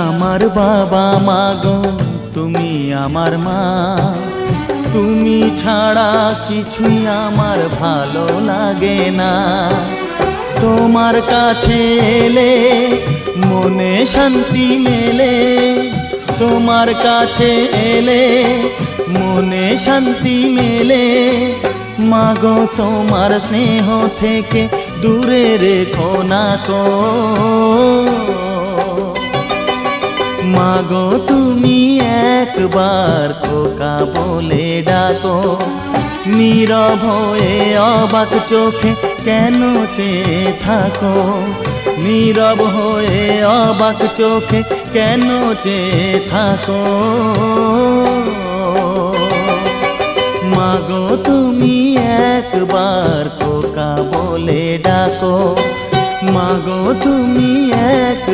আমার বাবা মাগো, তুমি আমার মা। তুমি ছাড়া কিছুই আমার ভালো লাগে না। তোমার কাছে এলে মনে শান্তি মেলে, তোমার কাছে এলে মনে শান্তি মেলে। মাগো তোমার স্নেহ থেকে দূরে রেখো না কো। মাগো তুমি একবার খোকা বলে ডাকো। নীরব হয়ে অবাক চোখে কেন চেয়ে থাকো, নীরব হয়ে অবাক চোখে কেন চেয়ে থাকো। মাগো তুমি একবার খোকা বলে ডাকো, মাগো তুমি একবার